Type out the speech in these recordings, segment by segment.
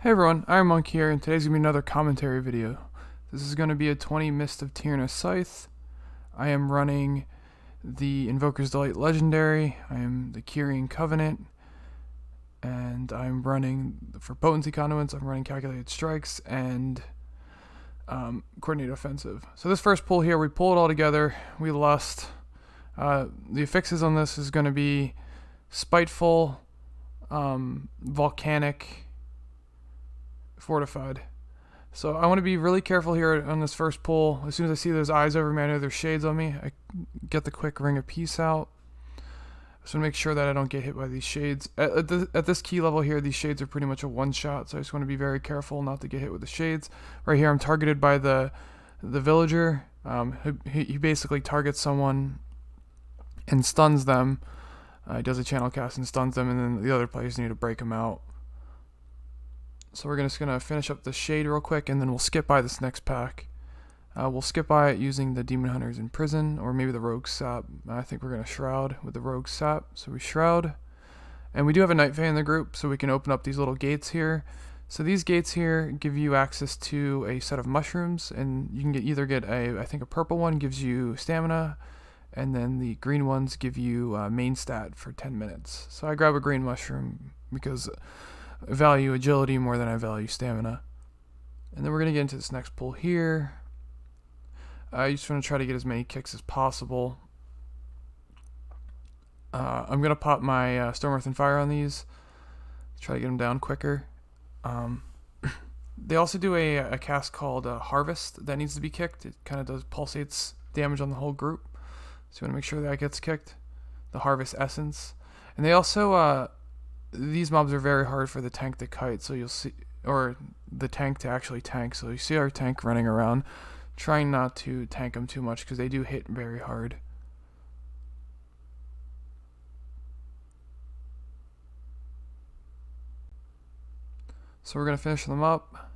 Hey everyone, Iron Monk here, and today's going to be another commentary video. This is going to be a 20 Mist of Tirna Scithe. I am running the Invoker's Delight Legendary, I am the Kyrian Covenant, and I'm running, for Potency Conduits, I'm running Calculated Strikes and Coordinated Offensive. So this first pull here, we pull it all together, we lust. The affixes on this is going to be Spiteful, Volcanic, Fortified. So I want to be really careful here on this first pull. As soon as I see those eyes over me, I know there's shades on me. I get the quick Ring of Peace out. Just want to make sure that I don't get hit by these shades. At this key level here, these shades are pretty much a one-shot, so I just want to be very careful not to get hit with the shades. Right here, I'm targeted by the villager. He basically targets someone and stuns them. He does a channel cast and stuns them, and then the other players need to break him out. So we're just going to finish up the shade real quick, and then we'll skip by this next pack. We'll skip by it using the Demon Hunters in Prison, or maybe the Rogue Sap. I think we're going to Shroud with the Rogue Sap. So we Shroud. And we do have a Night Fae in the group, so we can open up these little gates here. So these gates here give you access to a set of mushrooms, and you can either get I think a purple one gives you stamina, and then the green ones give you main stat for 10 minutes. So I grab a green mushroom because I value agility more than I value stamina. And then we're going to get into this next pull here. I just want to try to get as many kicks as possible. I'm going to pop my Storm, Earth, and Fire on these. Try to get them down quicker. They also do a cast called Harvest that needs to be kicked. It kind of pulsates damage on the whole group. So you want to make sure that gets kicked. The Harvest Essence. And they also... these mobs are very hard for the tank to kite, so you'll see, or the tank to actually tank. So you see our tank running around, trying not to tank them too much because they do hit very hard. So we're going to finish them up.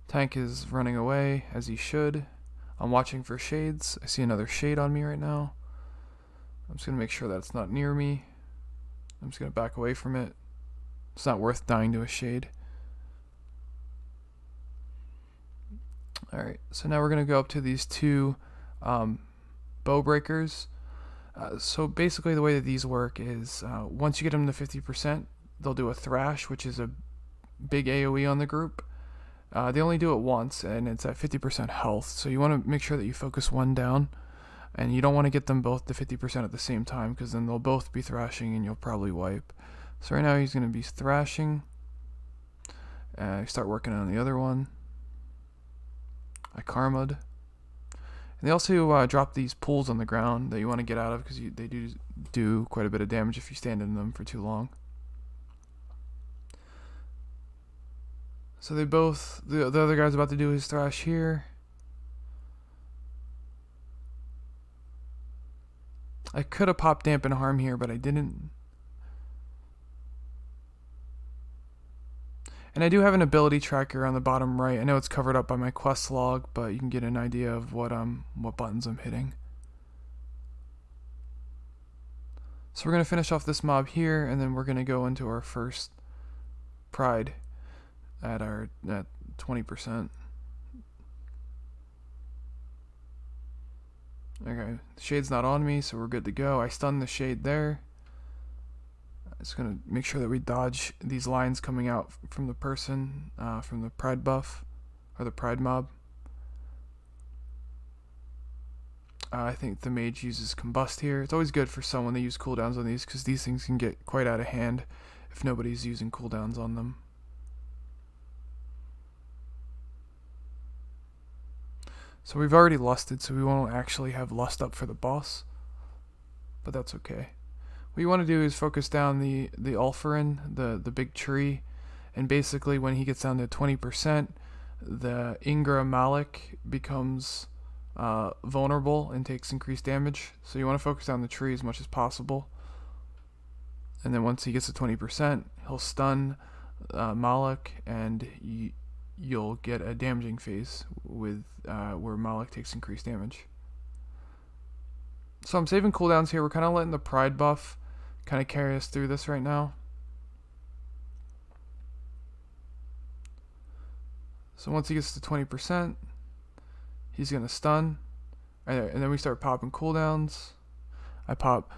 Tank is running away, as he should. I'm watching for shades. I see another shade on me right now. I'm just going to make sure that it's not near me. I'm just going to back away from it. It's not worth dying to a shade. Alright, so now we're going to go up to these two bow breakers. So basically the way that these work is once you get them to 50%, they'll do a thrash, which is a big AoE on the group. They only do it once, and it's at 50% health. So you want to make sure that you focus one down, and you don't want to get them both to 50% at the same time, because then they'll both be thrashing and you'll probably wipe. So right now he's going to be thrashing. Start working on the other one. I karma'd. And they also drop these pools on the ground that you want to get out of because they do quite a bit of damage if you stand in them for too long. So they both, the other guy's about to do his thrash here. I could have popped Dampen Harm here, but I didn't. And I do have an ability tracker on the bottom right. I know it's covered up by my quest log, but you can get an idea of what buttons I'm hitting. So we're going to finish off this mob here, and then we're going to go into our first pride at 20%. Okay, the shade's not on me, so we're good to go. I stunned the shade there. Just going to make sure that we dodge these lines coming out from the person, from the pride buff, or the pride mob. I think the mage uses Combust here. It's always good for someone to use cooldowns on these, because these things can get quite out of hand if nobody's using cooldowns on them. So we've already lusted, so we won't actually have lust up for the boss, but that's okay. What you want to do is focus down the Ulfurin, the big tree, and basically when he gets down to 20%, the Ingra Malik becomes vulnerable and takes increased damage. So you want to focus down the tree as much as possible. And then once he gets to 20%, he'll stun Malik, and you'll get a damaging phase with where Malik takes increased damage. So I'm saving cooldowns here. We're kind of letting the pride buff kind of carry us through this right now. So once he gets to 20%, he's going to stun. And then we start popping cooldowns. I pop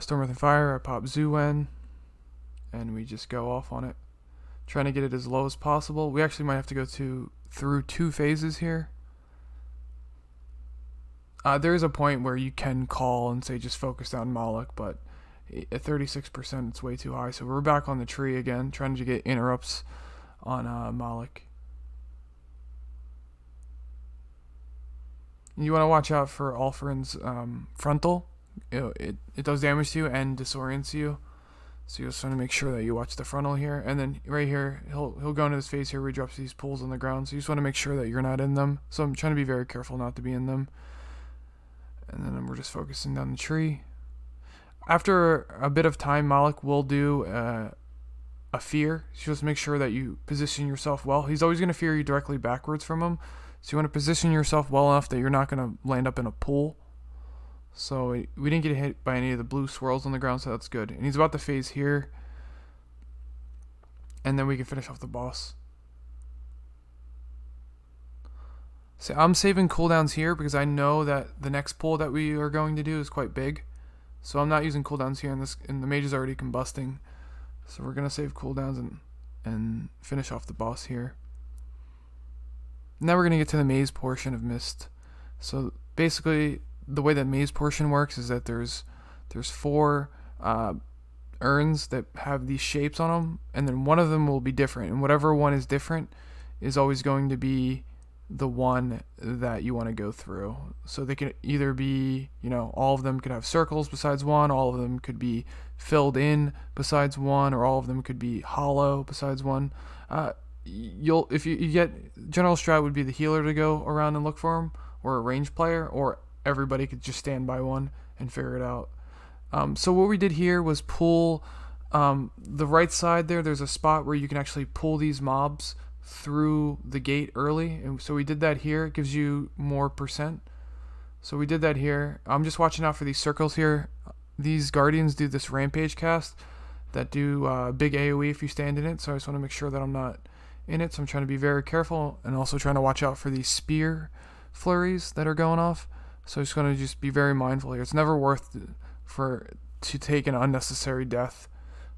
Storm Earth and Fire, I pop Zuwen, and we just go off on it. Trying to get it as low as possible. We actually might have to go through 2 phases here. There is a point where you can call and say just focus down Moloch, but at 36% it's way too high. So we're back on the tree again, trying to get interrupts on Moloch. You want to watch out for Alfrin's frontal. It does damage to you and disorients you. So you just want to make sure that you watch the frontal here. And then right here, he'll go into this phase here where he drops these pools on the ground. So you just want to make sure that you're not in them. So I'm trying to be very careful not to be in them. And then we're just focusing down the tree. After a bit of time, Moloch will do a fear. So just make sure that you position yourself well. He's always going to fear you directly backwards from him. So you want to position yourself well enough that you're not going to land up in a pool. So we didn't get hit by any of the blue swirls on the ground, so that's good. And he's about to phase here. And then we can finish off the boss. So I'm saving cooldowns here because I know that the next pull that we are going to do is quite big. So I'm not using cooldowns here, and the mage is already combusting. So we're going to save cooldowns and finish off the boss here. Now we're going to get to the maze portion of Mist. So basically, the way that maze portion works is that there's 4 urns that have these shapes on them, and then one of them will be different. And whatever one is different is always going to be the one that you want to go through. So they can either be, all of them could have circles besides one, all of them could be filled in besides one, or all of them could be hollow besides one. If you get general strat would be the healer to go around and look for them, or a range player, or everybody could just stand by one and figure it out. So what we did here was pull the right side there. There's a spot where you can actually pull these mobs through the gate early, and so we did that here. It gives you more %. So we did that here. I'm just watching out for these circles here. These guardians do this rampage cast that do big AoE if you stand in it, so I just want to make sure that I'm not in it. So I'm trying to be very careful, and also trying to watch out for these spear flurries that are going off. So I'm just going to just be very mindful here. It's never worth to take an unnecessary death.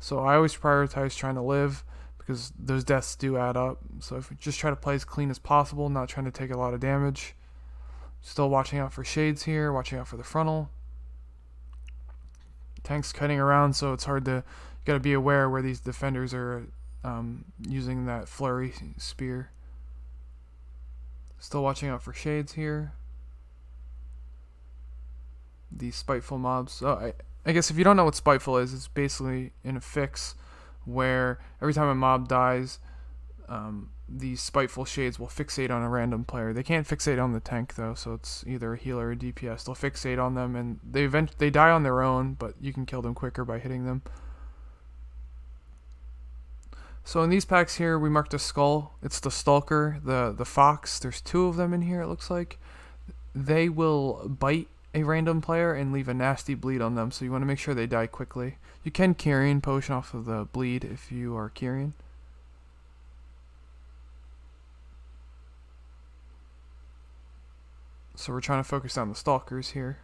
So I always prioritize trying to live, because those deaths do add up. So if we just try to play as clean as possible, not trying to take a lot of damage. Still watching out for shades here, watching out for the frontal. Tank's cutting around, so it's hard to, you gotta be aware where these defenders are using that flurry spear. Still watching out for shades here. These spiteful mobs. Oh, I guess if you don't know what spiteful is, it's basically in a fix where every time a mob dies, these spiteful shades will fixate on a random player. They can't fixate on the tank though, so it's either a healer or a DPS. They'll fixate on them, and they die on their own, but you can kill them quicker by hitting them. So in these packs here, we marked a skull. It's the Stalker, the fox. There's 2 of them in here, it looks like. They will bite a random player and leave a nasty bleed on them, so you want to make sure they die quickly. You can Kyrian potion off of the bleed if you are Kyrian. So we're trying to focus on the stalkers here.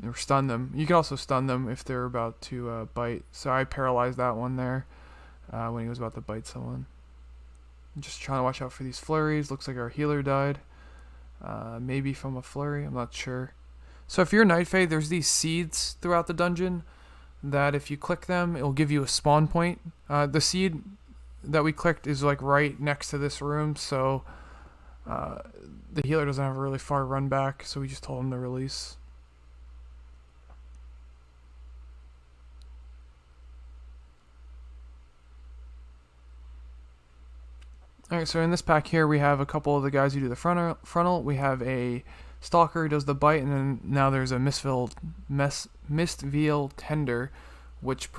Or stun them. You can also stun them if they're about to bite. So I paralyzed that one there when he was about to bite someone. I'm just trying to watch out for these flurries. Looks like our healer died. Maybe from a flurry, I'm not sure. So if you're Night Fae, there's these seeds throughout the dungeon that if you click them, it will give you a spawn point. The seed that we clicked is like right next to this room, so the healer doesn't have a really far run back, so we just told him to release. Alright, so in this pack here, we have a couple of the guys who do the frontal. We have a Stalker who does the bite, and then now there's a Mistveil Tender, which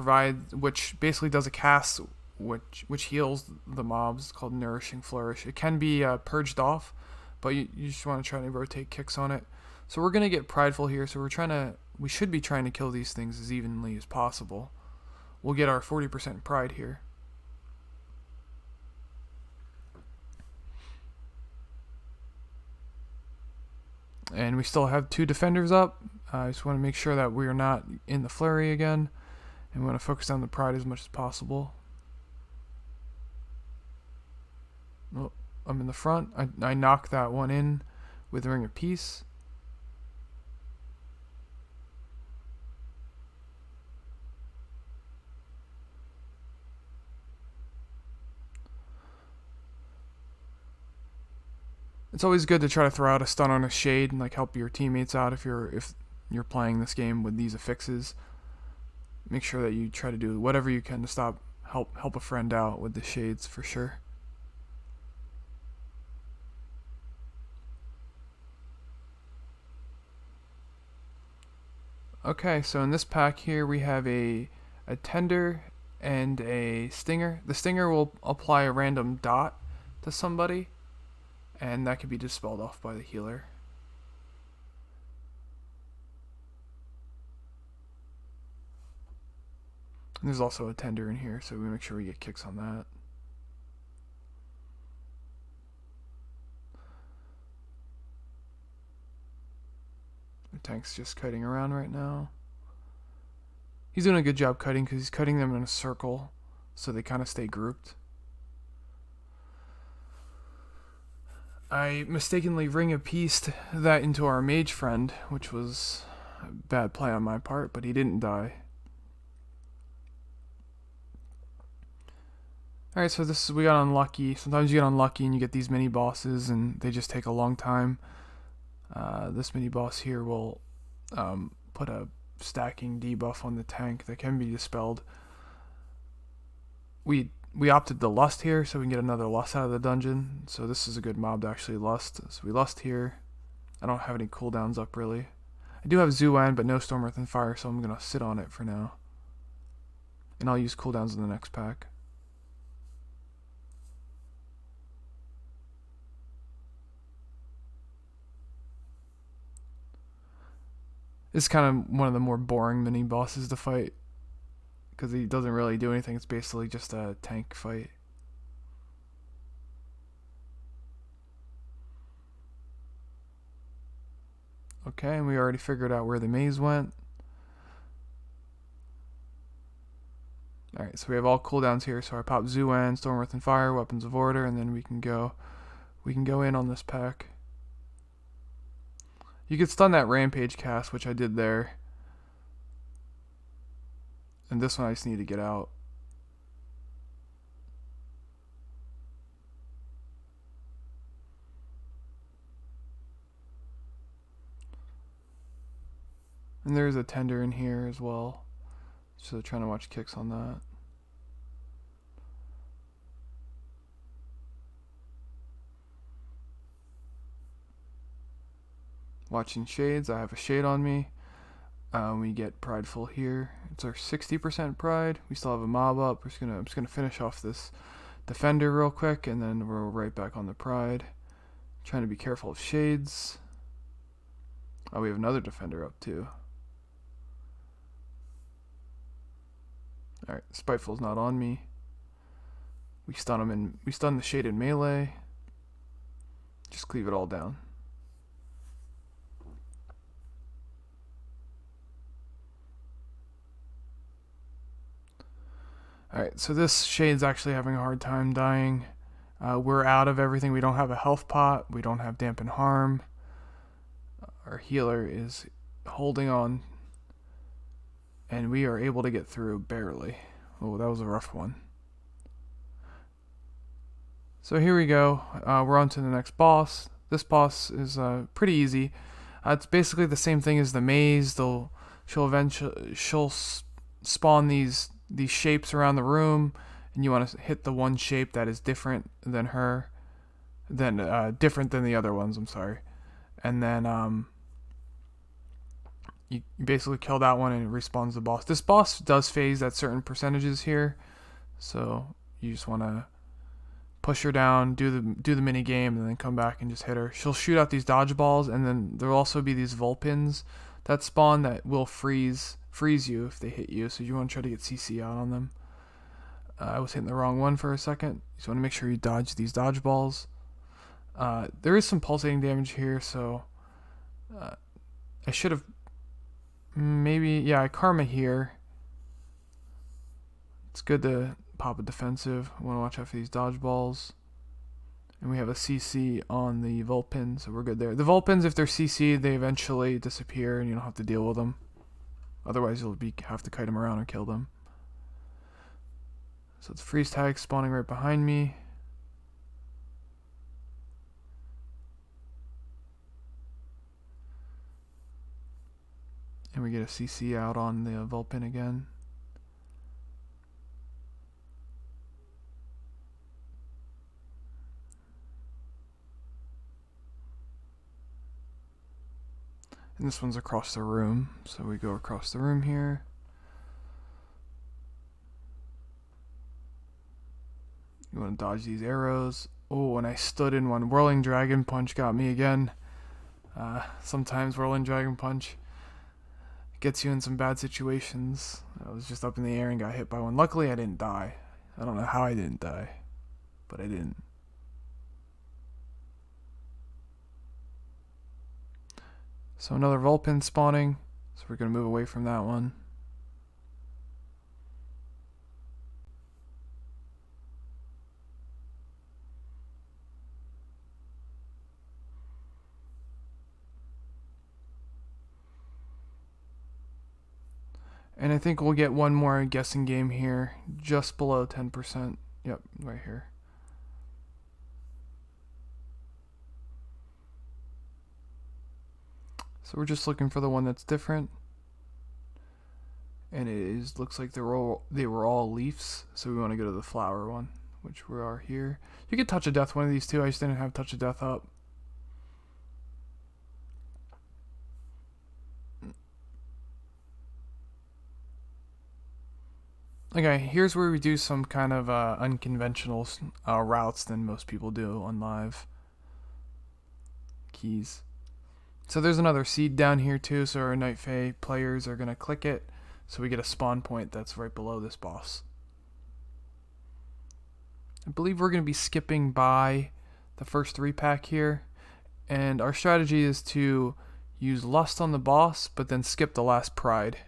basically does a cast which heals the mobs. It's called Nourishing Flourish. It can be purged off, but you just want to try to rotate kicks on it. So we're gonna get prideful here. So we should be trying to kill these things as evenly as possible. We'll get our 40% pride here. And we still have 2 defenders up. I just want to make sure that we are not in the flurry again. And we want to focus on the pride as much as possible. Oh, I'm in the front. I knocked that one in with Ring of Peace. It's always good to try to throw out a stun on a shade and like help your teammates out if you're playing this game with these affixes. Make sure that you try to do whatever you can to help a friend out with the shades for sure. Okay, so in this pack here we have a tender and a stinger. The stinger will apply a random dot to somebody, and that can be dispelled off by the healer. And there's also a tender in here, so we make sure we get kicks on that. The tank's just kiting around right now. He's doing a good job cutting because he's cutting them in a circle, so they kind of stay grouped. I mistakenly Ring of Peace that into our mage friend, which was a bad play on my part, but he didn't die. Alright, so we got unlucky. Sometimes you get unlucky and you get these mini bosses and they just take a long time. This mini boss here will put a stacking debuff on the tank that can be dispelled. We opted to lust here so we can get another lust out of the dungeon. So this is a good mob to actually lust. So we lust here. I don't have any cooldowns up really. I do have Zuan, but no Storm, Earth, and Fire, so I'm going to sit on it for now. And I'll use cooldowns in the next pack. This is kind of one of the more boring mini bosses to fight, because he doesn't really do anything. It's basically just a tank fight. Okay, and we already figured out where the maze went. Alright, so we have all cooldowns here. So I pop Zuan, Storm, Earth, and Fire, Weapons of Order, and then we can go in on this pack. You could stun that Rampage cast, which I did there. And this one I just need to get out. And there's a tender in here as well. So trying to watch kicks on that. Watching shades. I have a shade on me. We get prideful here. It's our 60% pride. We still have a mob up. I'm just gonna finish off this defender real quick, and then we're right back on the pride. Trying to be careful of shades. Oh, we have another defender up too. Alright, Spiteful's not on me. We stun the shade in melee. Just cleave it all down. Alright, so this shade's actually having a hard time dying. We're out of everything. We don't have a health pot. We don't have dampen harm. Our healer is holding on. And we are able to get through barely. Oh, that was a rough one. So here we go. We're on to the next boss. This boss is pretty easy. It's basically the same thing as the maze. She'll spawn these shapes around the room, and you want to hit the one shape that is different than her, different than the other ones. I'm sorry, and then you basically kill that one and it respawns the boss. This boss does phase at certain percentages here, so you just want to push her down, do the mini game, and then come back and just hit her. She'll shoot out these dodgeballs, and then there'll also be these Vulpins that spawn that will freeze you if they hit you, so you want to try to get CC out on them. I was hitting the wrong one for a second. You just want to make sure you dodge these dodgeballs. There is some pulsating damage here, so I should have maybe, yeah, I karma here. It's good to pop a defensive. I want to watch out for these dodgeballs. And we have a CC on the Vulpin, so we're good there. The Vulpins, if they're CC'd, they eventually disappear and you don't have to deal with them. Otherwise, you'll have to kite them around or kill them. So it's freeze tag spawning right behind me. And we get a CC out on the Vulpin again. And this one's across the room, so we go across the room here. You want to dodge these arrows. Oh, and I stood in one. Whirling Dragon Punch got me again. Sometimes Whirling Dragon Punch gets you in some bad situations. I was just up in the air and got hit by one. Luckily, I didn't die. I don't know how I didn't die, but I didn't. So another Vulpin spawning, so we're going to move away from that one. And I think we'll get one more guessing game here, just below 10%. Yep, right here. So we're just looking for the one that's different. And it looks like they were all leaves, so we want to go to the flower one, which we are here. You could touch of death one of these two. I just didn't have touch of death up. Okay, here's where we do some kind of unconventional routes than most people do on live. Keys. So there's another seed down here too, so our Night Fae players are going to click it, so we get a spawn point that's right below this boss. I believe we're going to be skipping by the first 3-pack here, and our strategy is to use Lust on the boss, but then skip the last Pride.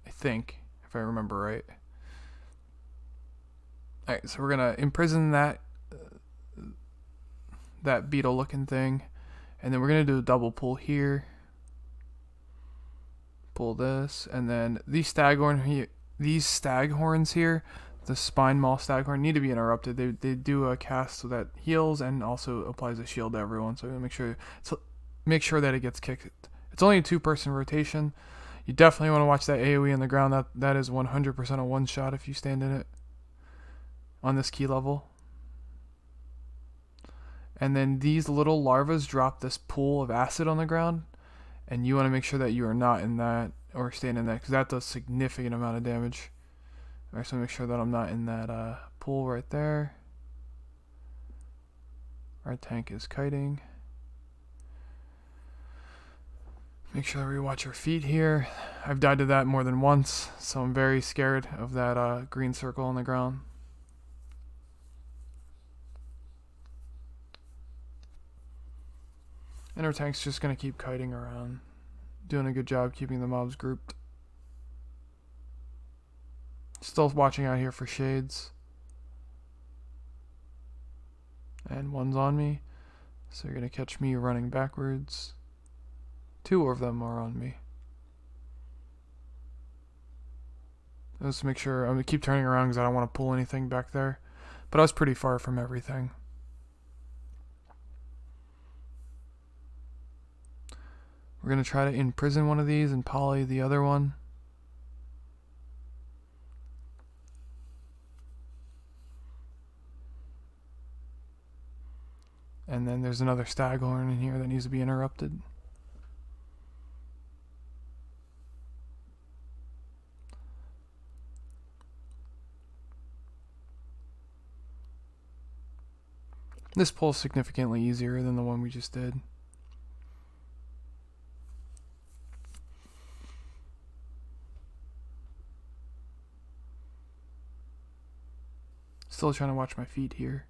I think, if I remember right. Alright, so we're going to imprison that beetle looking thing, and then we're going to do a double pull here. Pull this, and then these staghorns here, the spine maul staghorn, need to be interrupted. They do a cast so that heals and also applies a shield to everyone, so make sure that it gets kicked. It's only a 2-person rotation. You definitely want to watch that AoE on the ground. That is 100% a one-shot if you stand in it on this key level. And then these little larvas drop this pool of acid on the ground, and you want to make sure that you are not in that or staying in that, because that does significant amount of damage. Alright, so make sure that I'm not in that pool right there. Our tank is kiting. Make sure that we watch our feet here. I've died to that more than once, so I'm very scared of that green circle on the ground. And our tank's just going to keep kiting around, doing a good job keeping the mobs grouped. Still watching out here for shades. And one's on me, so you're going to catch me running backwards. 2 of them are on me. Let's make sure, I'm going to keep turning around because I don't want to pull anything back there. But I was pretty far from everything. We're going to try to imprison one of these and poly the other one. And then there's another staghorn in here that needs to be interrupted. This pull is significantly easier than the one we just did. Still trying to watch my feet here.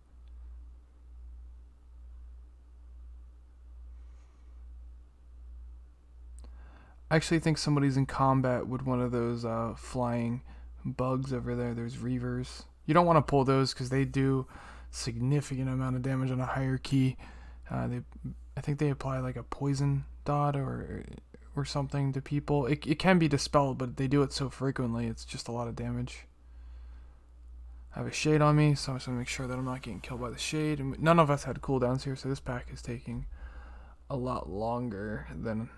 I actually think somebody's in combat with one of those flying bugs over there. There's reavers. You don't want to pull those because they do significant amount of damage on a higher key. I think they apply like a poison dot or something to people. It can be dispelled, but they do it so frequently, it's just a lot of damage. I have a shade on me, so I'm just going to make sure that I'm not getting killed by the shade. And none of us had cooldowns here, so this pack is taking a lot longer than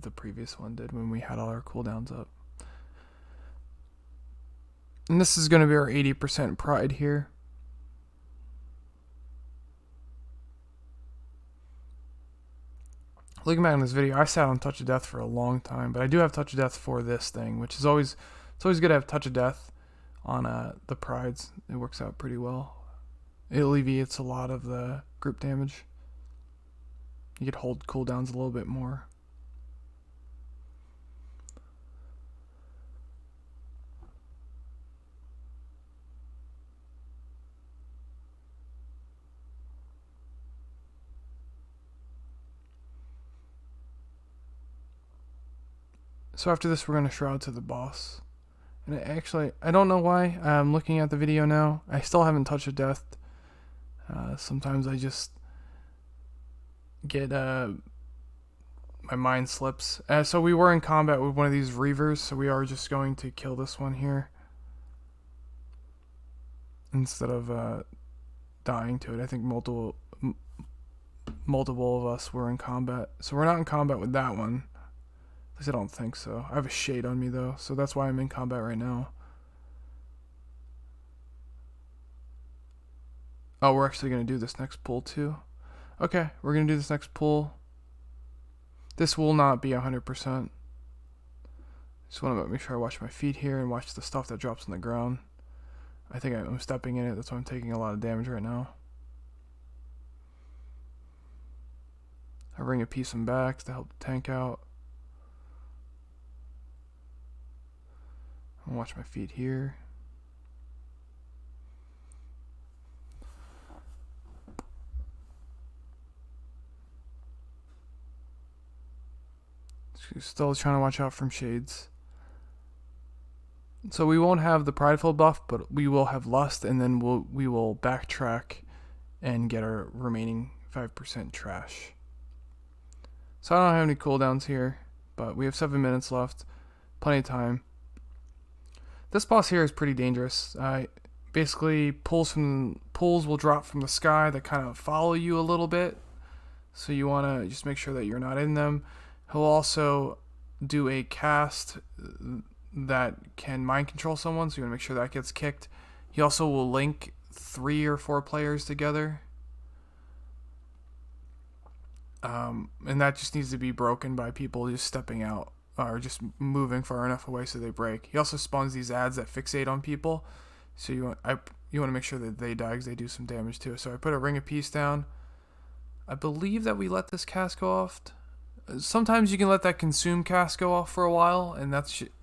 the previous one did when we had all our cooldowns up. And this is going to be our 80% pride here. Looking back on this video, I sat on Touch of Death for a long time, but I do have Touch of Death for this thing, which is always, it's always good to have Touch of Death on the prides. It works out pretty well. It alleviates a lot of the group damage. You could hold cooldowns a little bit more. So after this, we're going to shroud to the boss. And actually, I don't know why I'm looking at the video now. I still haven't touched a death. Sometimes I just get my mind slips. So we were in combat with one of these reavers, so we are just going to kill this one here instead of dying to it. I think multiple of us were in combat, so we're not in combat with that one. At least I don't think so. I have a shade on me though, so that's why I'm in combat right now. Oh, we're actually going to do this next pull too. Okay, we're going to do this next pull. This will not be 100%. Just want to make sure I watch my feet here and watch the stuff that drops on the ground. I think I'm stepping in it, that's why I'm taking a lot of damage right now. I ring a piece in backs to help the tank out. I'll watch my feet here. Still trying to watch out from shades. So we won't have the prideful buff, but we will have lust, and then we will backtrack and get our remaining 5% trash. So I don't have any cooldowns here, but we have 7 minutes left. Plenty of time. This boss here is pretty dangerous. Basically, pulls will drop from the sky that kind of follow you a little bit. So you want to just make sure that you're not in them. He'll also do a cast that can mind control someone, so you want to make sure that gets kicked. He also will link 3 or 4 players together. And that just needs to be broken by people just stepping out or just moving far enough away so they break. He also spawns these ads that fixate on people, so you want to make sure that they die because they do some damage too. So I put a Ring of Peace down. I believe that we let this cast go off. Sometimes you can let that consume cast go off for a while, and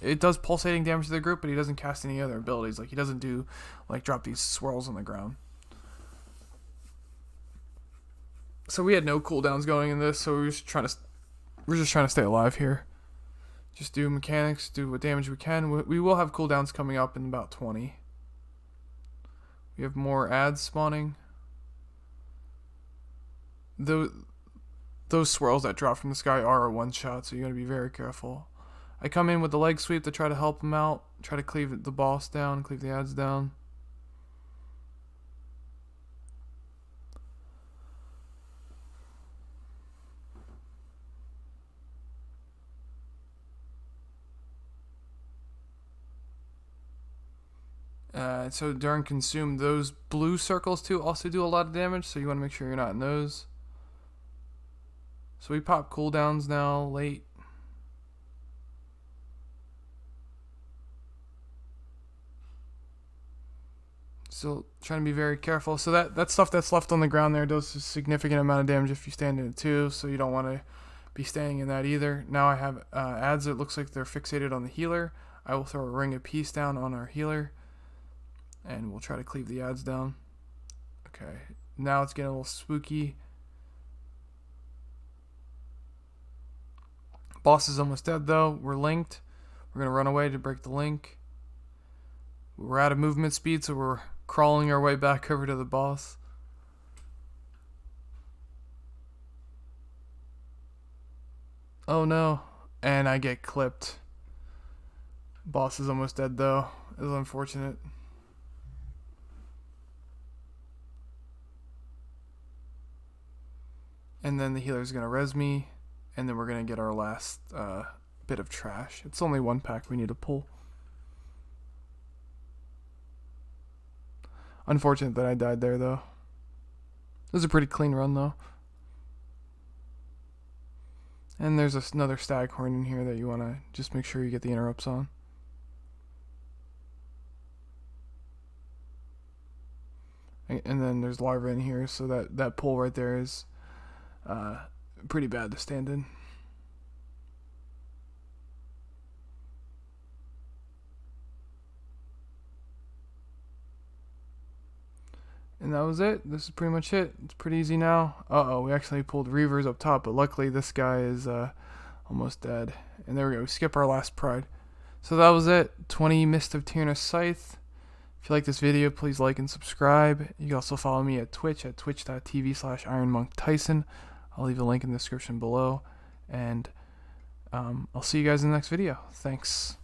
it does pulsating damage to the group, but he doesn't cast any other abilities. Like he doesn't do like drop these swirls on the ground. So we had no cooldowns going in this, so we're just trying to stay alive here. Just do mechanics, do what damage we can. We will have cooldowns coming up in about 20. We have more ads spawning. Those swirls that drop from the sky are a one-shot, so you gotta be very careful. I come in with the leg sweep to try to help him out, try to cleave the boss down, cleave the ads down. So during consume, those blue circles too also do a lot of damage, so you want to make sure you're not in those. So we pop cooldowns now late. Still trying to be very careful. So that stuff that's left on the ground there does a significant amount of damage if you stand in it too, so you don't want to be standing in that either. Now I have ads that looks like they're fixated on the healer. I will throw a Ring of Peace down on our healer, and we'll try to cleave the ads down. Okay, now it's getting a little spooky. Boss is almost dead though. We're linked. We're going to run away to break the link. We're out of movement speed, so we're crawling our way back over to the boss. Oh no. And I get clipped. Boss is almost dead though. It was unfortunate. And then the healer's going to res me. And then we're going to get our last bit of trash. It's only one pack we need to pull. Unfortunate that I died there though. It was a pretty clean run though. And there's another staghorn in here that you want to just make sure you get the interrupts on. And then there's larva in here, so that pull right there is pretty bad to stand in. And that was it. This is pretty much it. It's pretty easy now. Uh-oh, we actually pulled Reavers up top, but luckily this guy is almost dead. And there we go. We skip our last pride. So that was it. 20 Mist of Tirna Scithe. If you like this video, please like and subscribe. You can also follow me at Twitch at twitch.tv/IronMonkTyson. I'll leave a link in the description below. And I'll see you guys in the next video. Thanks.